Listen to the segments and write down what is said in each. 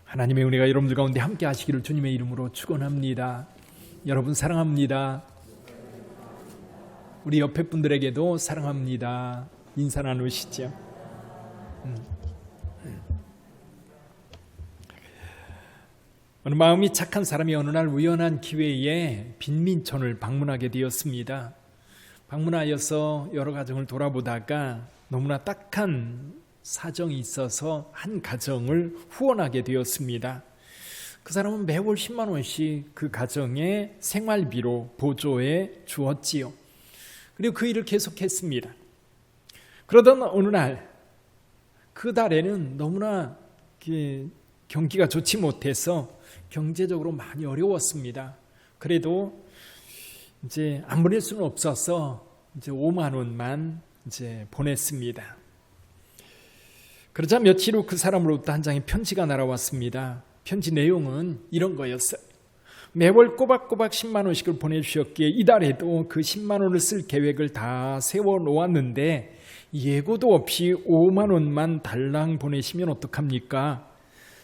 하나님의 은혜가 여러분들 가운데 함께 하시기를 주님의 이름으로 축원합니다. 여러분 사랑합니다. 우리 옆에 분들에게도 사랑합니다. 인사 나누시죠. 어느 마음이 착한 사람이 어느 날 우연한 기회에 빈민촌을 방문하게 되었습니다. 방문하여서 여러 가정을 돌아보다가 너무나 딱한 사정이 있어서 한 가정을 후원하게 되었습니다. 그 사람은 매월 10만 원씩 그 가정에 생활비로 보조해 주었지요. 그리고 그 일을 계속했습니다. 그러던 어느 날 그 달에는 너무나 경기가 좋지 못해서 경제적으로 많이 어려웠습니다. 그래도 이제 안 보낼 수는 없어서 이제 5만 원만 이제 보냈습니다. 그러자 며칠 후 그 사람으로부터 한 장의 편지가 날아왔습니다. 편지 내용은 이런 거였어요. 매월 꼬박꼬박 10만 원씩을 보내주셨기에 이달에도 그 10만 원을 쓸 계획을 다 세워놓았는데 예고도 없이 5만 원만 달랑 보내시면 어떡합니까?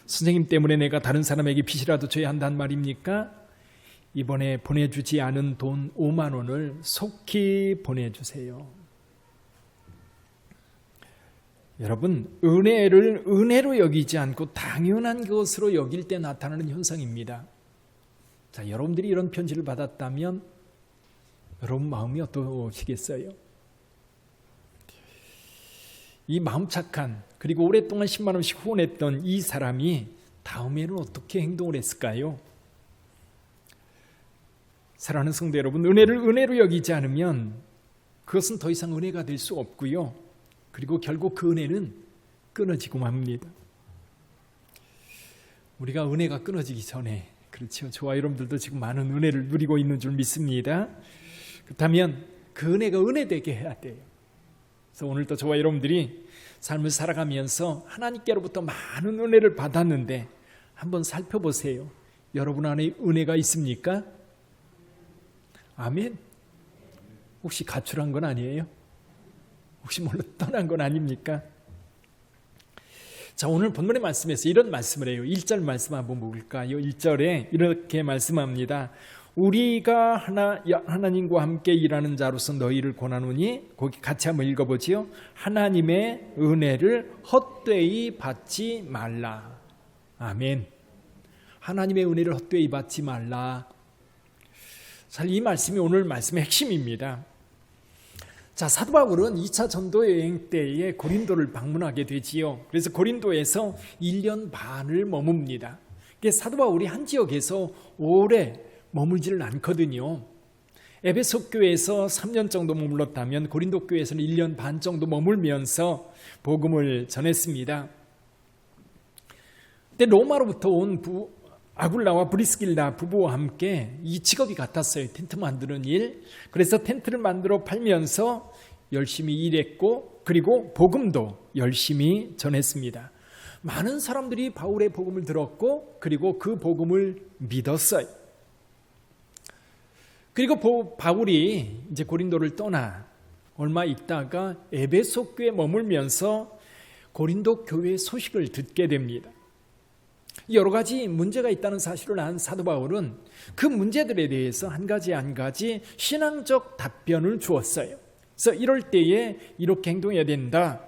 선생님 때문에 내가 다른 사람에게 빚이라도 져야 한단 말입니까? 이번에 보내주지 않은 돈 5만 원을 속히 보내주세요. 여러분, 은혜를 은혜로 여기지 않고 당연한 것으로 여길 때 나타나는 현상입니다. 자, 여러분들이 이런 편지를 받았다면 여러분 마음이 어떠시겠어요? 이 마음 착한, 그리고 오랫동안 10만 원씩 후원했던 이 사람이 다음에는 어떻게 행동을 했을까요? 사랑하는 성도 여러분, 은혜를 은혜로 여기지 않으면 그것은 더 이상 은혜가 될 수 없고요. 그리고 결국 그 은혜는 끊어지고 맙니다. 우리가 은혜가 끊어지기 전에, 그렇죠, 저와 여러분들도 지금 많은 은혜를 누리고 있는 줄 믿습니다. 그렇다면 그 은혜가 은혜되게 해야 돼요. 그래서 오늘도 저와 여러분들이 삶을 살아가면서 하나님께로부터 많은 은혜를 받았는데 한번 살펴보세요. 여러분 안에 은혜가 있습니까? 아멘. 혹시 가출한 건 아니에요? 혹시 몰라 떠난 건 아닙니까? 자, 오늘 본문의 말씀에서 이런 말씀을 해요. 1절 말씀 한번 볼까요? 1절에 이렇게 말씀합니다. 우리가 하나님과 함께 일하는 자로서 너희를 권하노니, 거기 같이 한번 읽어보지요. 하나님의 은혜를 헛되이 받지 말라. 아멘. 하나님의 은혜를 헛되이 받지 말라. 자, 이 말씀이 오늘 말씀의 핵심입니다. 자, 사도 바울은 2차 전도 여행 때에 고린도를 방문하게 되지요. 그래서 고린도에서 1년 반을 머뭅니다. 사도 바울이 한 지역에서 오래 머물지를 않거든요. 에베소 교회에서 3년 정도 머물렀다면 고린도 교회에서는 1년 반 정도 머물면서 복음을 전했습니다. 근데 로마로부터 온 아굴라와 브리스길라 부부와 함께 이 직업이 같았어요. 텐트 만드는 일. 그래서 텐트를 만들어 팔면서 열심히 일했고, 그리고 복음도 열심히 전했습니다. 많은 사람들이 바울의 복음을 들었고, 그리고 그 복음을 믿었어요. 그리고 바울이 이제 고린도를 떠나 얼마 있다가 에베소 교회에 머물면서 고린도 교회의 소식을 듣게 됩니다. 여러 가지 문제가 있다는 사실을 안 사도 바울은 그 문제들에 대해서 한 가지 신앙적 답변을 주었어요. 그래서 이럴 때에 이렇게 행동해야 된다.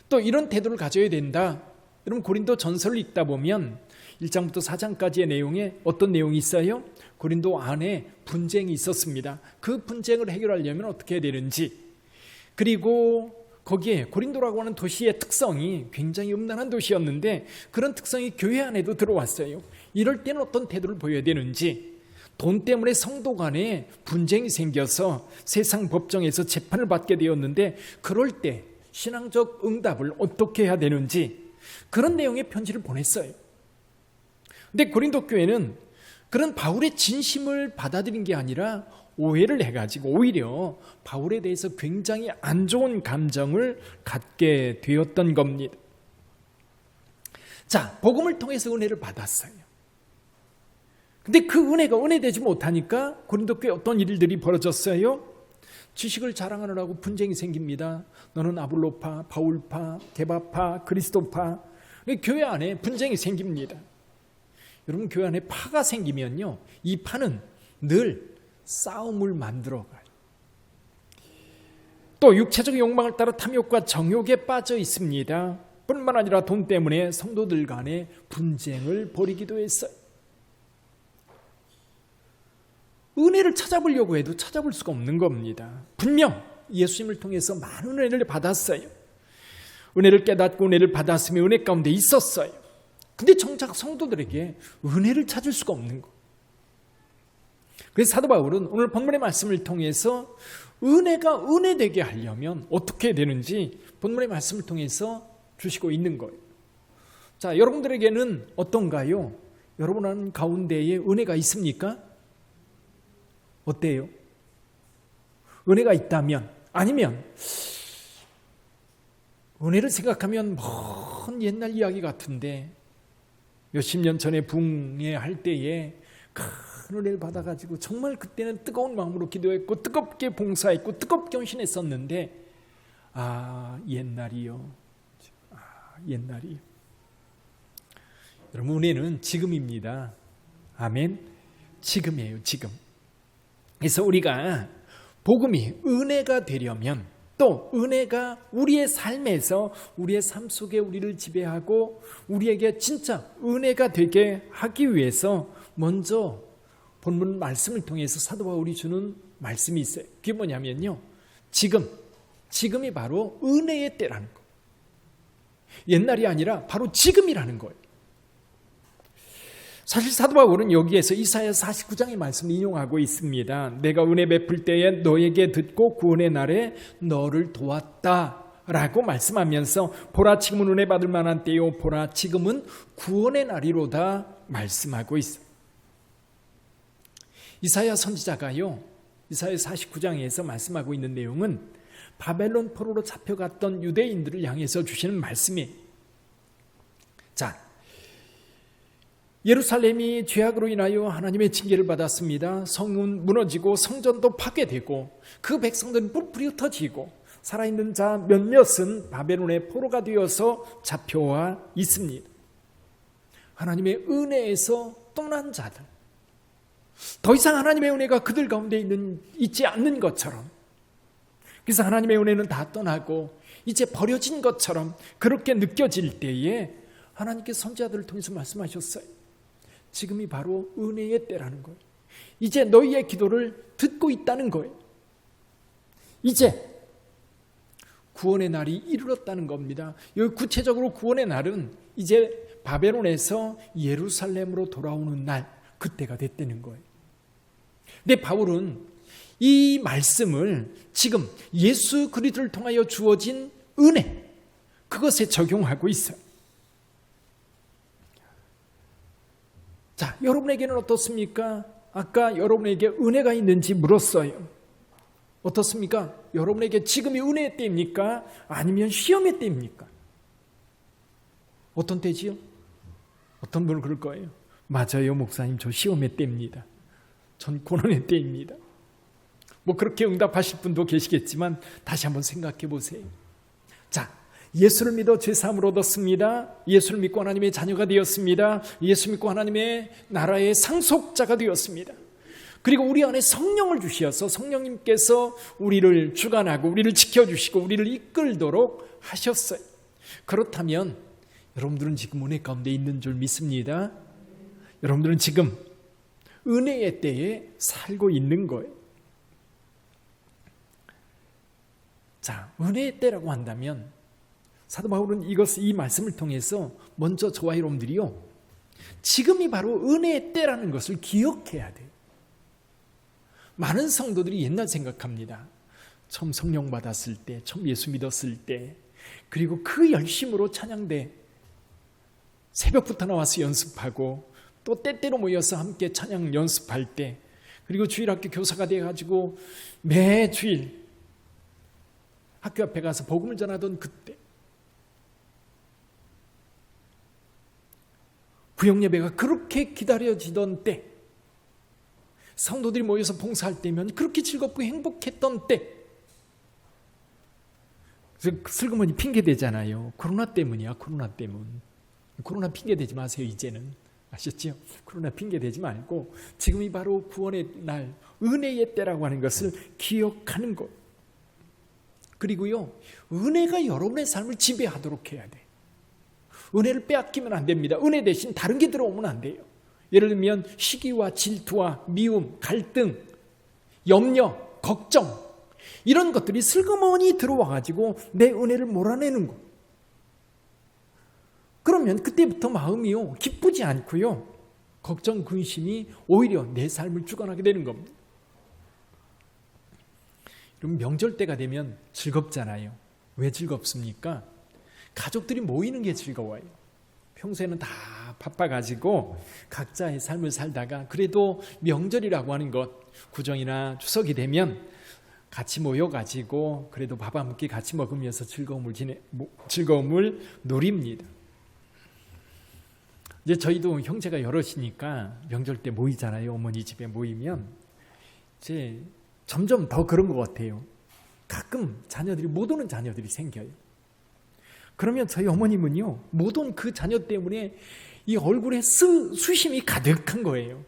또 이런 태도를 가져야 된다. 여러분, 고린도 전서를 읽다 보면 1장부터 4장까지의 내용에 어떤 내용이 있어요? 고린도 안에 분쟁이 있었습니다. 그 분쟁을 해결하려면 어떻게 해야 되는지, 그리고 거기에 고린도라고 하는 도시의 특성이 굉장히 음란한 도시였는데 그런 특성이 교회 안에도 들어왔어요. 이럴 때는 어떤 태도를 보여야 되는지, 돈 때문에 성도 간에 분쟁이 생겨서 세상 법정에서 재판을 받게 되었는데 그럴 때 신앙적 응답을 어떻게 해야 되는지, 그런 내용의 편지를 보냈어요. 근데 고린도 교회는 그런 바울의 진심을 받아들인 게 아니라 오해를 해가지고 오히려 바울에 대해서 굉장히 안 좋은 감정을 갖게 되었던 겁니다. 자, 복음을 통해서 은혜를 받았어요. 근데 그 은혜가 은혜되지 못하니까 고린도 교회에 어떤 일들이 벌어졌어요? 지식을 자랑하느라고 분쟁이 생깁니다. 너는 아볼로파, 바울파, 게바파, 그리스도파. 교회 안에 분쟁이 생깁니다. 여러분 교회 안에 파가 생기면요, 이 파는 늘 싸움을 만들어가요. 또 육체적 욕망을 따라 탐욕과 정욕에 빠져 있습니다. 뿐만 아니라 돈 때문에 성도들 간에 분쟁을 벌이기도 했어요. 은혜를 찾아보려고 해도 찾아볼 수가 없는 겁니다. 분명 예수님을 통해서 많은 은혜를 받았어요. 은혜를 깨닫고 은혜를 받았으며 은혜 가운데 있었어요. 근데 정작 성도들에게 은혜를 찾을 수가 없는 거. 그래서 사도 바울은 오늘 본문의 말씀을 통해서 은혜가 은혜되게 하려면 어떻게 되는지 본문의 말씀을 통해서 주시고 있는 거예요. 자, 여러분들에게는 어떤가요? 여러분 가운데에 은혜가 있습니까? 어때요? 은혜가 있다면, 아니면 은혜를 생각하면 먼 옛날 이야기 같은데 몇십 년 전에 붕괴할 때에 큰 은혜를 받아가지고 정말 그때는 뜨거운 마음으로 기도했고 뜨겁게 봉사했고 뜨겁게 헌신했었는데 옛날이요. 옛날이요. 여러분, 은혜는 지금입니다. 아멘. 지금이에요. 지금. 그래서 우리가 복음이 은혜가 되려면, 또 은혜가 우리의 삶에서 우리의 삶 속에 우리를 지배하고 우리에게 진짜 은혜가 되게 하기 위해서 먼저 본문 말씀을 통해서 사도 바울이 주는 말씀이 있어요. 그게 뭐냐면요, 지금이 바로 은혜의 때라는 거. 옛날이 아니라 바로 지금이라는 거예요. 사실 사도 바울은 여기에서 이사야 49장의 말씀을 인용하고 있습니다. 내가 은혜 베풀 때에 너에게 듣고 구원의 날에 너를 도왔다 라고 말씀하면서 보라 지금은 은혜 받을 만한 때요 보라 지금은 구원의 날이로다 말씀하고 있어요. 이사야 선지자가요, 이사야 49장에서 말씀하고 있는 내용은 바벨론 포로로 잡혀갔던 유대인들을 향해서 주시는 말씀이에요. 자, 예루살렘이 죄악으로 인하여 하나님의 징계를 받았습니다. 성은 무너지고 성전도 파괴되고 그 백성들은 뿔뿔이 흩어지고 살아있는 자 몇몇은 바벨론의 포로가 되어서 잡혀와 있습니다. 하나님의 은혜에서 떠난 자들, 더 이상 하나님의 은혜가 그들 가운데 있지 않는 것처럼, 그래서 하나님의 은혜는 다 떠나고 이제 버려진 것처럼 그렇게 느껴질 때에 하나님께서 선지자들을 통해서 말씀하셨어요. 지금이 바로 은혜의 때라는 거예요. 이제 너희의 기도를 듣고 있다는 거예요. 이제 구원의 날이 이르렀다는 겁니다. 여기 구체적으로 구원의 날은 이제 바벨론에서 예루살렘으로 돌아오는 날, 그때가 됐다는 거예요. 근데 바울은 이 말씀을 지금 예수 그리스도를 통하여 주어진 은혜, 그것에 적용하고 있어요. 자, 여러분에게는 어떻습니까? 아까 여러분에게 은혜가 있는지 물었어요. 어떻습니까? 여러분에게 지금이 은혜의 때입니까? 아니면 시험의 때입니까? 어떤 때지요? 어떤 분은 그럴 거예요. 맞아요, 목사님, 저 시험의 때입니다. 전 고난의 때입니다. 뭐 그렇게 응답하실 분도 계시겠지만 다시 한번 생각해 보세요. 자, 예수를 믿어 죄사함을 얻었습니다. 예수를 믿고 하나님의 자녀가 되었습니다. 예수 믿고 하나님의 나라의 상속자가 되었습니다. 그리고 우리 안에 성령을 주셔서 성령님께서 우리를 주관하고 우리를 지켜주시고 우리를 이끌도록 하셨어요. 그렇다면 여러분들은 지금 은혜 가운데 있는 줄 믿습니다. 여러분들은 지금 은혜의 때에 살고 있는 거예요. 자, 은혜의 때라고 한다면 사도 바울은 이 말씀을 통해서 먼저 저와 여러분들이요, 지금이 바로 은혜의 때라는 것을 기억해야 돼요. 많은 성도들이 옛날 생각합니다. 처음 성령 받았을 때, 처음 예수 믿었을 때, 그리고 그 열심으로 찬양대 새벽부터 나와서 연습하고 또 때때로 모여서 함께 찬양 연습할 때, 그리고 주일학교 교사가 돼가지고 매주일 학교 앞에 가서 복음을 전하던 그때, 구역예배가 그렇게 기다려지던 때, 성도들이 모여서 봉사할 때면 그렇게 즐겁고 행복했던 때, 슬그머니 핑계대잖아요. 코로나 때문이야, 코로나 때문. 코로나 핑계대지 마세요, 이제는. 아셨죠? 그러나 핑계 대지 말고 지금이 바로 구원의 날, 은혜의 때라고 하는 것을 기억하는 것. 그리고요, 은혜가 여러분의 삶을 지배하도록 해야 돼. 은혜를 빼앗기면 안 됩니다. 은혜 대신 다른 게 들어오면 안 돼요. 예를 들면 시기와 질투와 미움, 갈등, 염려, 걱정, 이런 것들이 슬그머니 들어와가지고 내 은혜를 몰아내는 것. 그러면 그때부터 마음이요, 기쁘지 않고요, 걱정, 근심이 오히려 내 삶을 주관하게 되는 겁니다. 그럼 명절 때가 되면 즐겁잖아요. 왜 즐겁습니까? 가족들이 모이는 게 즐거워요. 평소에는 다 바빠가지고 각자의 삶을 살다가 그래도 명절이라고 하는 것, 구정이나 추석이 되면 같이 모여가지고 그래도 밥 한 끼 같이 먹으면서 즐거움을 누립니다. 이제 저희도 형제가 여럿이니까 명절 때 모이잖아요. 어머니 집에 모이면 이제 점점 더 그런 것 같아요. 가끔 자녀들이 못 오는 자녀들이 생겨요. 그러면 저희 어머님은요, 못 온 그 자녀 때문에 이 얼굴에 수심이 가득한 거예요.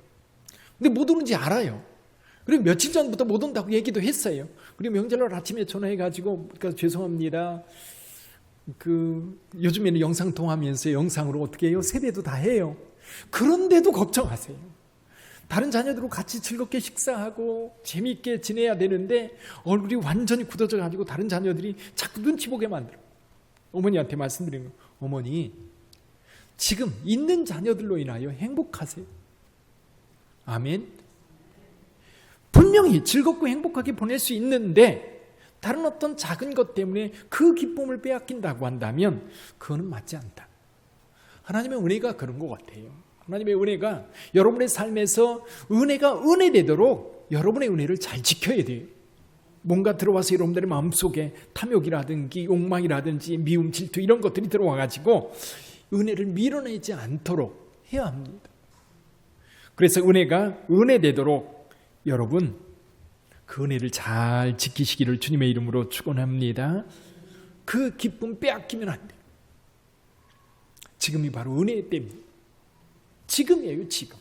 근데 못 오는지 알아요. 그리고 며칠 전부터 못 온다고 얘기도 했어요. 그리고 명절날 아침에 전화해가지고 죄송합니다. 요즘에는 영상 통화하면서 영상으로 어떻게 해요? 세배도 다 해요. 그런데도 걱정하세요. 다른 자녀들과 같이 즐겁게 식사하고 재미있게 지내야 되는데 얼굴이 완전히 굳어져 가지고 다른 자녀들이 자꾸 눈치 보게 만들어요. 어머니한테 말씀드린 거, 어머니 지금 있는 자녀들로 인하여 행복하세요. 아멘. 분명히 즐겁고 행복하게 보낼 수 있는데 다른 어떤 작은 것 때문에 그 기쁨을 빼앗긴다고 한다면 그거는 맞지 않다. 하나님의 은혜가 그런 것 같아요. 하나님의 은혜가 여러분의 삶에서 은혜가 은혜되도록 여러분의 은혜를 잘 지켜야 돼요. 뭔가 들어와서 여러분들의 마음속에 탐욕이라든지 욕망이라든지 미움, 질투 이런 것들이 들어와가지고 은혜를 밀어내지 않도록 해야 합니다. 그래서 은혜가 은혜되도록 여러분 그 은혜를 잘 지키시기를 주님의 이름으로 축원합니다. 그 기쁨 빼앗기면 안 돼요. 지금이 바로 은혜의 때입니다. 지금이에요, 지금.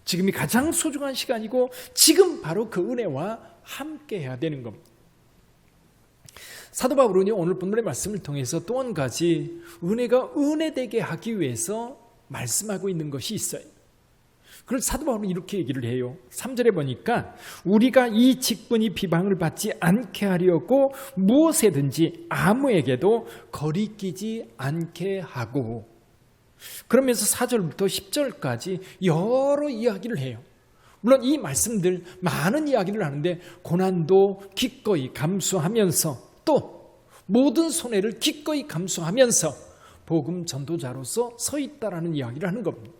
지금이 가장 소중한 시간이고 지금 바로 그 은혜와 함께 해야 되는 겁니다. 사도 바울은요, 오늘 본문의 말씀을 통해서 또 한 가지 은혜가 은혜되게 하기 위해서 말씀하고 있는 것이 있어요. 그걸 사도 바울은 이렇게 얘기를 해요. 3절에 보니까 우리가 이 직분이 비방을 받지 않게 하려고 무엇에든지 아무에게도 거리끼지 않게 하고, 그러면서 4절부터 10절까지 여러 이야기를 해요. 물론 이 말씀들 많은 이야기를 하는데 고난도 기꺼이 감수하면서 또 모든 손해를 기꺼이 감수하면서 복음 전도자로서 서 있다라는 이야기를 하는 겁니다.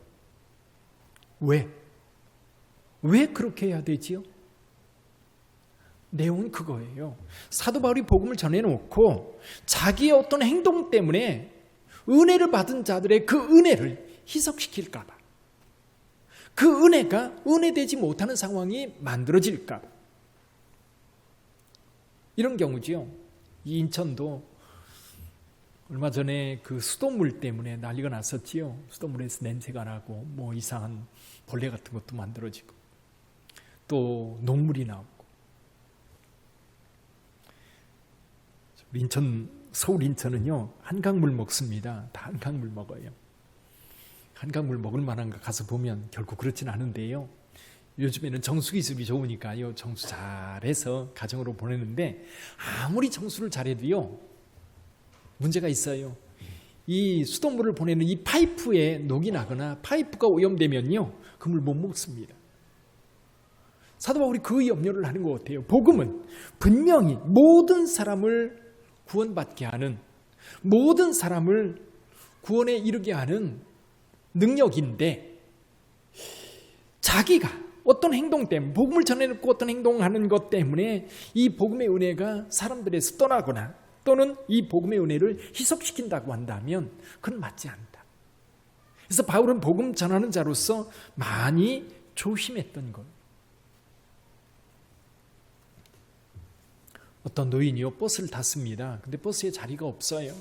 왜 그렇게 해야 되지요? 내용은 그거예요. 사도 바울이 복음을 전해놓고 자기의 어떤 행동 때문에 은혜를 받은 자들의 그 은혜를 희석시킬까 봐, 그 은혜가 은혜되지 못하는 상황이 만들어질까 봐. 이런 경우지요. 이 인천도 얼마 전에 그 수돗물 때문에 난리가 났었지요. 수돗물에서 냄새가 나고 뭐 이상한 벌레 같은 것도 만들어지고 또 녹물이 나오고. 서울 인천은요, 한강물 먹습니다. 다 한강물 먹어요. 한강물 먹을 만한가 가서 보면 결국 그렇진 않은데요. 요즘에는 정수 기술이 좋으니까요, 정수 잘해서 가정으로 보내는데 아무리 정수를 잘해도요, 문제가 있어요. 이 수돗물을 보내는 이 파이프에 녹이 나거나 파이프가 오염되면요, 그 물 못 먹습니다. 사도 바울이 그 염려를 하는 것 같아요. 복음은 분명히 모든 사람을 구원받게 하는, 모든 사람을 구원에 이르게 하는 능력인데 자기가 어떤 행동 때문에, 복음을 전해놓고 어떤 행동을 하는 것 때문에 이 복음의 은혜가 사람들에서 떠나거나 또는 이 복음의 은혜를 희석시킨다고 한다면 그건 맞지 않다. 그래서 바울은 복음 전하는 자로서 많이 조심했던 거예요. 어떤 노인이요, 버스를 탔습니다. 근데 버스에 자리가 없어요.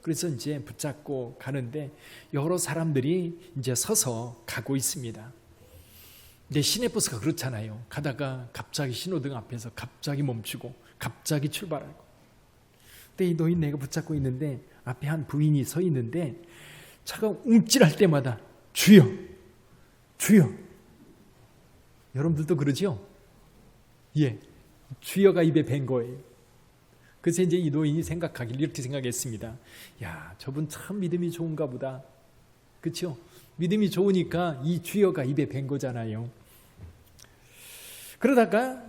그래서 이제 붙잡고 가는데 여러 사람들이 이제 서서 가고 있습니다. 근데 시내버스가 그렇잖아요. 가다가 갑자기 신호등 앞에서 갑자기 멈추고 갑자기 출발하고. 근데 이 노인네가 붙잡고 있는데 앞에 한 부인이 서 있는데 차가 움찔할 때마다 주여, 주여. 여러분들도 그러죠? 예, 주여가 입에 밴 거예요. 그래서 이제 이 노인이 생각하길 이렇게 생각했습니다. 야, 저분 참 믿음이 좋은가 보다. 그렇죠? 믿음이 좋으니까 이 주여가 입에 밴 거잖아요. 그러다가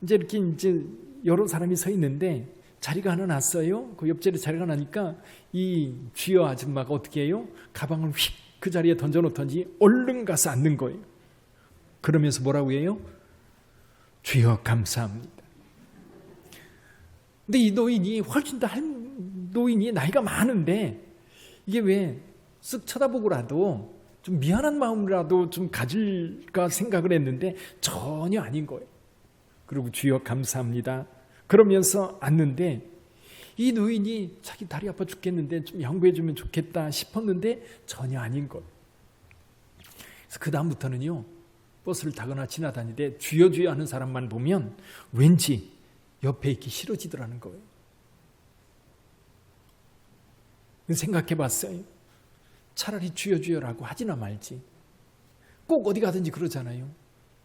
이제 이렇게 이제 여러 사람이 서 있는데 자리가 하나 났어요. 그 옆자리에 자리가 나니까 이 주여 아줌마가 어떻게 해요? 가방을 휙 그 자리에 던져놓던지 얼른 가서 앉는 거예요. 그러면서 뭐라고 해요? 주여 감사합니다. 근데 이 노인이 훨씬 더 노인이 나이가 많은데 이게 왜 쓱 쳐다보고라도 좀 미안한 마음이라도 좀 가질까 생각을 했는데 전혀 아닌 거예요. 그리고 주여 감사합니다. 그러면서 앉는데 이 노인이 자기 다리 아파 죽겠는데 좀 양보해 주면 좋겠다 싶었는데 전혀 아닌 거예요. 그래서 그 다음부터는요. 버스를 타거나 지나다니는데 주여 주여 하는 사람만 보면 왠지 옆에 있기 싫어지더라는 거예요. 생각해 봤어요. 차라리 주여 주여라고 하지나 말지. 꼭 어디 가든지 그러잖아요.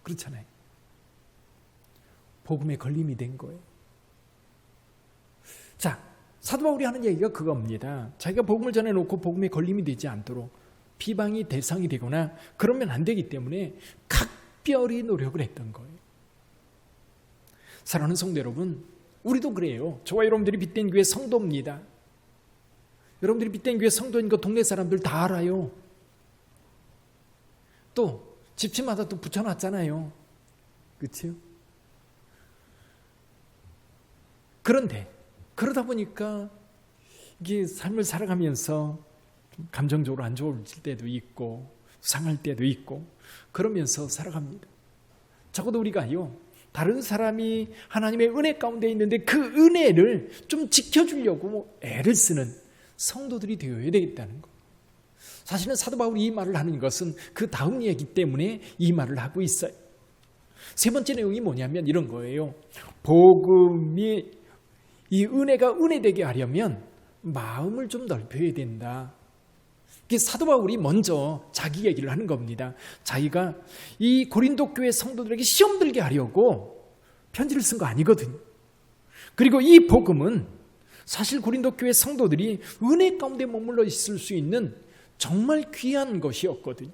그렇잖아요. 복음에 걸림이 된 거예요. 자, 사도 바울이 하는 얘기가 그겁니다. 자기가 복음을 전해놓고 복음에 걸림이 되지 않도록 비방이 대상이 되거나 그러면 안 되기 때문에 각별히 노력을 했던 거예요. 사랑하는 성도 여러분, 우리도 그래요. 저와 여러분들이 빗된 교회 성도입니다. 여러분들이 빗된 교회 성도인 거 동네 사람들 다 알아요. 또 집집마다 또 붙여놨잖아요. 그렇죠? 그런데 그러다 보니까 이게 삶을 살아가면서 감정적으로 안 좋을 때도 있고 상할 때도 있고 그러면서 살아갑니다. 적어도 우리가요. 다른 사람이 하나님의 은혜 가운데 있는데 그 은혜를 좀 지켜주려고 애를 쓰는 성도들이 되어야 되겠다는 거. 사실은 사도 바울이 이 말을 하는 것은 그 다음 얘기 때문에 이 말을 하고 있어요. 세 번째 내용이 뭐냐면 이런 거예요. 복음이 이 은혜가 은혜되게 하려면 마음을 좀 넓혀야 된다. 사도 바울이 먼저 자기 얘기를 하는 겁니다. 자기가 이 고린도 교회 성도들에게 시험 들게 하려고 편지를 쓴 거 아니거든요. 그리고 이 복음은 사실 고린도 교회 성도들이 은혜 가운데 머물러 있을 수 있는 정말 귀한 것이었거든요.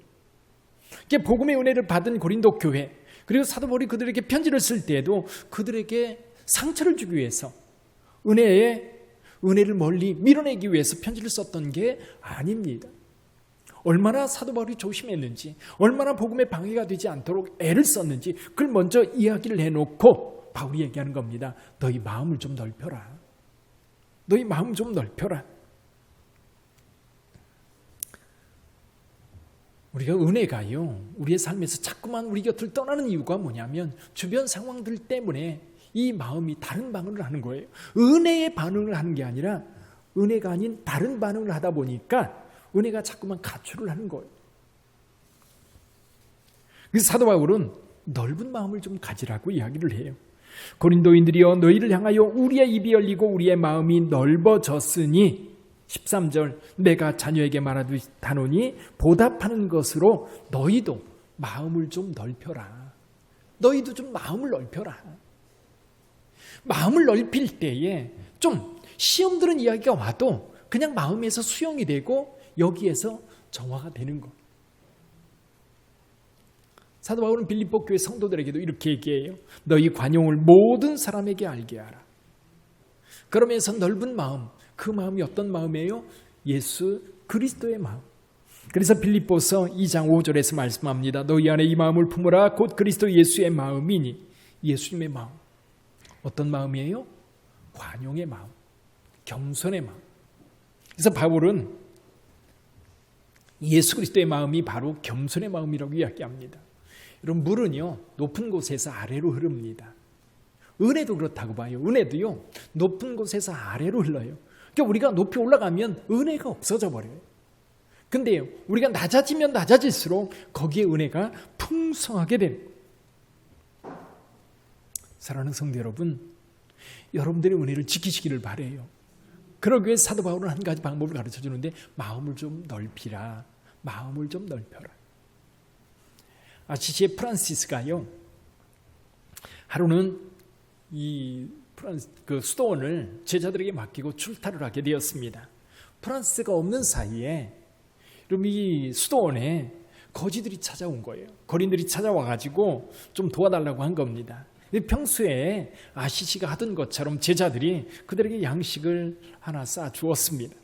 복음의 은혜를 받은 고린도 교회, 그리고 사도 바울이 그들에게 편지를 쓸 때에도 그들에게 상처를 주기 위해서 은혜를 멀리 밀어내기 위해서 편지를 썼던 게 아닙니다. 얼마나 사도 바울이 조심했는지, 얼마나 복음에 방해가 되지 않도록 애를 썼는지 그걸 먼저 이야기를 해놓고 바울이 얘기하는 겁니다. 너희 마음을 좀 넓혀라. 너희 마음 좀 넓혀라. 우리가 은혜가요, 우리의 삶에서 자꾸만 우리 곁을 떠나는 이유가 뭐냐면 주변 상황들 때문에 이 마음이 다른 반응을 하는 거예요. 은혜의 반응을 하는 게 아니라 은혜가 아닌 다른 반응을 하다 보니까 은혜가 자꾸만 가출을 하는 거예요. 그래서 사도 바울은 넓은 마음을 좀 가지라고 이야기를 해요. 고린도인들이여 너희를 향하여 우리의 입이 열리고 우리의 마음이 넓어졌으니 13절 내가 자녀에게 말하노니 보답하는 것으로 너희도 마음을 좀 넓혀라. 너희도 좀 마음을 넓혀라. 마음을 넓힐 때에 좀 시험 들은 이야기가 와도 그냥 마음에서 수용이 되고 여기에서 정화가 되는 것. 사도 바울은 빌립보 교회 성도들에게도 이렇게 얘기해요. 너희 관용을 모든 사람에게 알게 하라. 그러면서 넓은 마음, 그 마음이 어떤 마음이에요? 예수 그리스도의 마음. 그래서 빌립보서 2장 5절에서 말씀합니다. 너희 안에 이 마음을 품으라. 곧 그리스도 예수의 마음이니. 예수님의 마음. 어떤 마음이에요? 관용의 마음, 겸손의 마음. 그래서 바울은 예수 그리스도의 마음이 바로 겸손의 마음이라고 이야기합니다. 여러분, 물은요 높은 곳에서 아래로 흐릅니다. 은혜도 그렇다고 봐요. 은혜도요 높은 곳에서 아래로 흘러요. 그러니까 우리가 높이 올라가면 은혜가 없어져 버려요. 근데 우리가 낮아지면 낮아질수록 거기에 은혜가 풍성하게 되는 거예요. 사랑하는 성도 여러분, 여러분들의 은혜를 지키시기를 바라요. 그러기 위해 사도 바울은 한 가지 방법을 가르쳐 주는데, 마음을 좀 넓히라. 마음을 좀 넓혀라. 아시시의 프란시스가요, 하루는 그 수도원을 제자들에게 맡기고 출타를 하게 되었습니다. 프란시스가 없는 사이에 그럼 이 수도원에 거지들이 찾아온 거예요. 거린들이 찾아와가지고 좀 도와달라고 한 겁니다. 평소에 아시시가 하던 것처럼 제자들이 그들에게 양식을 하나 쌓아 주었습니다.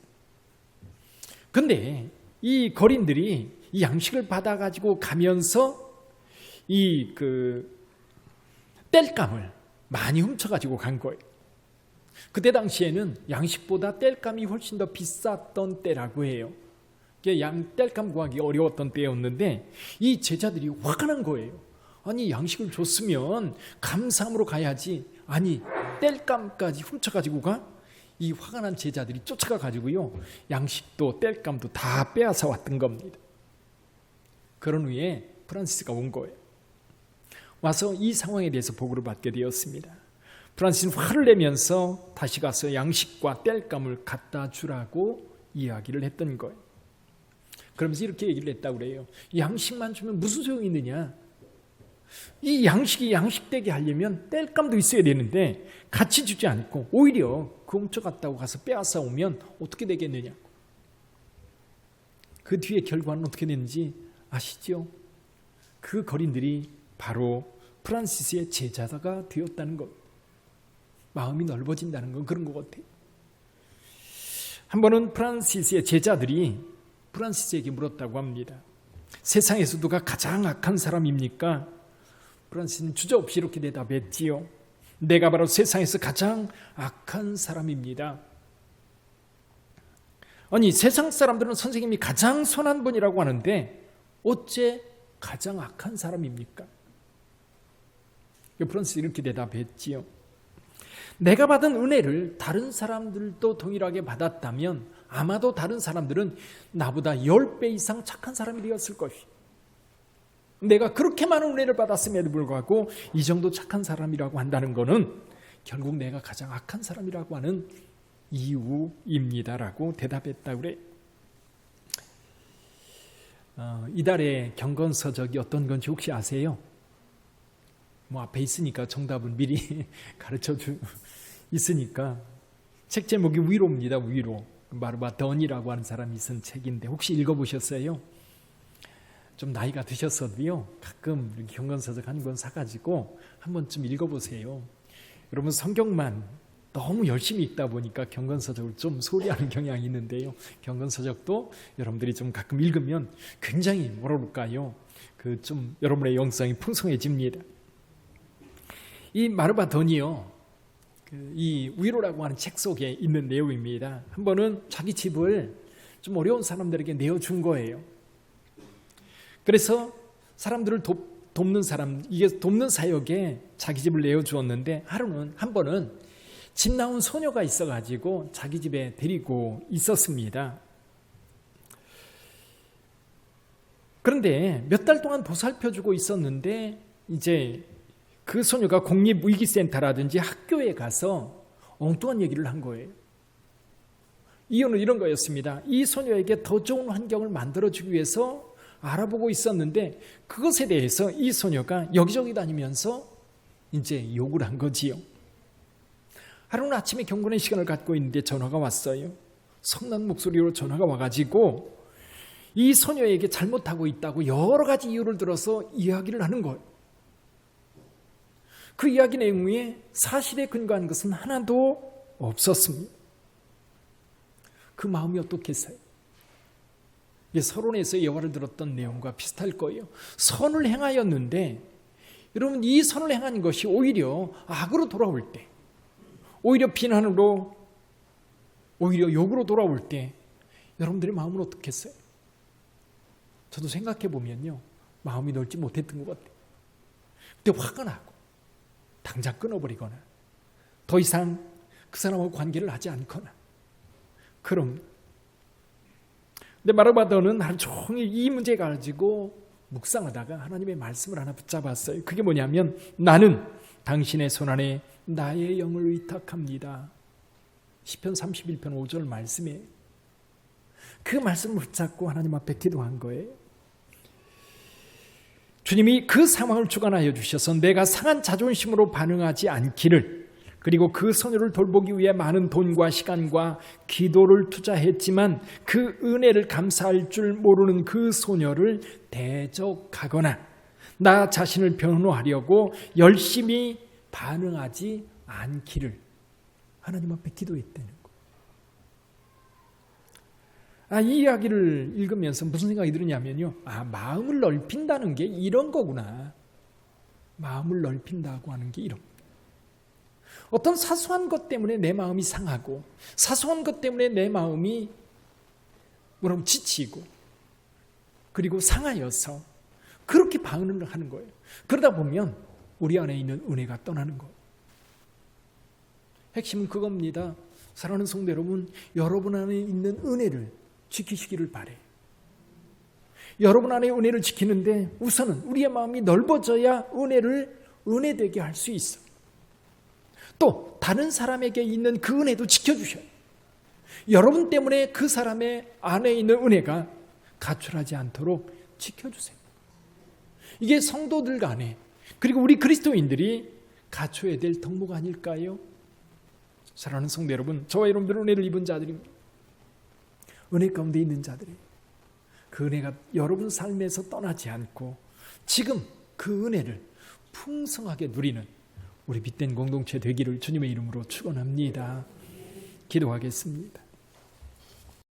근데 이 거린들이 이 양식을 받아가지고 가면서 이 땔감을 많이 훔쳐가지고 간 거예요. 그때 당시에는 양식보다 땔감이 훨씬 더 비쌌던 때라고 해요. 땔감 구하기 어려웠던 때였는데 이 제자들이 화가 난 거예요. 아니, 양식을 줬으면 감사함으로 가야지. 아니, 땔감까지 훔쳐가지고 가? 이 화가 난 제자들이 쫓아가 가지고요, 양식도 땔감도 다 빼앗아 왔던 겁니다. 그런 후에 프란시스가 온 거예요. 와서 이 상황에 대해서 보고를 받게 되었습니다. 프란시스는 화를 내면서 다시 가서 양식과 땔감을 갖다 주라고 이야기를 했던 거예요. 그러면서 이렇게 얘기를 했다고 그래요. 양식만 주면 무슨 소용이 있느냐? 이 양식이 양식되게 하려면 땔감도 있어야 되는데 같이 주지 않고 오히려 그 훔쳐갔다고 가서 빼앗아 오면 어떻게 되겠느냐? 그 뒤에 결과는 어떻게 됐는지 아시죠? 그 거린들이 바로 프란시스의 제자가 되었다는 것. 마음이 넓어진다는 건 그런 것 같아요. 한 번은 프란시스의 제자들이 프란시스에게 물었다고 합니다. 세상에서 누가 가장 악한 사람입니까? 프란시스는 주저없이 이렇게 대답했지요. 내가 바로 세상에서 가장 악한 사람입니다. 아니, 세상 사람들은 선생님이 가장 선한 분이라고 하는데 어째 가장 악한 사람입니까? 프란시스 이렇게 대답했지요. 내가 받은 은혜를 다른 사람들도 동일하게 받았다면 아마도 다른 사람들은 나보다 10배 이상 착한 사람이 되었을 것이다. 내가 그렇게 많은 은혜를 받았음에도 불구하고 이 정도 착한 사람이라고 한다는 것은 결국 내가 가장 악한 사람이라고 하는 이유입니다라고 대답했다고 그래. 이달의 경건서적이 어떤 건지 혹시 아세요? 뭐 앞에 있으니까 정답은 미리 가르쳐 있으니까. 책 제목이 위로입니다. 위로. 마르바 던이라고 하는 사람이 쓴 책인데 혹시 읽어보셨어요? 좀 나이가 드셨어도요, 가끔 이렇게 경건서적 한 권 사가지고 한 번쯤 읽어보세요. 여러분, 성경만 너무 열심히 읽다 보니까 경건서적을 좀 소리하는 경향이 있는데요, 경건서적도 여러분들이 좀 가끔 읽으면 굉장히 뭐라 그럴까요? 좀 여러분의 영성이 풍성해집니다. 이 마르바 던이요, 이 위로라고 하는 책 속에 있는 내용입니다. 한 번은 자기 집을 좀 어려운 사람들에게 내어준 거예요. 그래서 사람들을 돕는 사람, 이게 돕는 사역에 자기 집을 내어주었는데 한 번은 집 나온 소녀가 있어가지고 자기 집에 데리고 있었습니다. 그런데 몇 달 동안 보살펴주고 있었는데 이제 그 소녀가 공립위기센터라든지 학교에 가서 엉뚱한 얘기를 한 거예요. 이유는 이런 거였습니다. 이 소녀에게 더 좋은 환경을 만들어주기 위해서 알아보고 있었는데 그것에 대해서 이 소녀가 여기저기 다니면서 이제 욕을 한 거지요. 하루는 아침에 경건의 시간을 갖고 있는데 전화가 왔어요. 성난 목소리로 전화가 와가지고 이 소녀에게 잘못하고 있다고 여러 가지 이유를 들어서 이야기를 하는 거예요. 그 이야기 내용에 사실에 근거한 것은 하나도 없었습니다. 그 마음이 어떻겠어요? 서론에서 예화를 들었던 내용과 비슷할 거예요. 선을 행하였는데 여러분, 이 선을 행한 것이 오히려 악으로 돌아올 때, 오히려 비난으로, 오히려 욕으로 돌아올 때 여러분들의 마음은 어떻겠어요? 저도 생각해 보면요, 마음이 넓지 못했던 것 같아요. 그때 화가 나고 당장 끊어버리거나 더 이상 그 사람하고 관계를 하지 않거나 그럼. 근데 마르바도는 하루 종일 이 문제 가지고 묵상하다가 하나님의 말씀을 하나 붙잡았어요. 그게 뭐냐면 나는 당신의 손안에 나의 영을 의탁합니다. 시편 31편 5절 말씀에 그 말씀을 붙잡고 하나님 앞에 기도한 거예요. 주님이 그 상황을 주관하여 주셔서 내가 상한 자존심으로 반응하지 않기를, 그리고 그 소녀를 돌보기 위해 많은 돈과 시간과 기도를 투자했지만 그 은혜를 감사할 줄 모르는 그 소녀를 대적하거나 나 자신을 변호하려고 열심히 반응하지 않기를 하나님 앞에 기도했다는 거예요. 이 이야기를 읽으면서 무슨 생각이 드느냐면요. 마음을 넓힌다는 게 이런 거구나. 마음을 넓힌다고 하는 게 이런. 어떤 사소한 것 때문에 내 마음이 상하고 사소한 것 때문에 내 마음이 지치고 그리고 상하여서 그렇게 반응을 하는 거예요. 그러다 보면 우리 안에 있는 은혜가 떠나는 거예요. 핵심은 그겁니다. 사랑하는 성도 여러분, 여러분 안에 있는 은혜를 지키시기를 바래요. 여러분 안에 은혜를 지키는데 우선은 우리의 마음이 넓어져야 은혜되게 할 수 있어. 또 다른 사람에게 있는 그 은혜도 지켜주셔요. 여러분 때문에 그 사람의 안에 있는 은혜가 가출하지 않도록 지켜주세요. 이게 성도들 간에, 그리고 우리 그리스도인들이 갖춰야 될 덕목 아닐까요? 사랑하는 성도 여러분, 저와 여러분들은 은혜를 입은 자들입니다. 은혜 가운데 있는 자들이 그 은혜가 여러분 삶에서 떠나지 않고 지금 그 은혜를 풍성하게 누리는 우리 빛된 공동체 되기를 주님의 이름으로 축원합니다. 기도하겠습니다.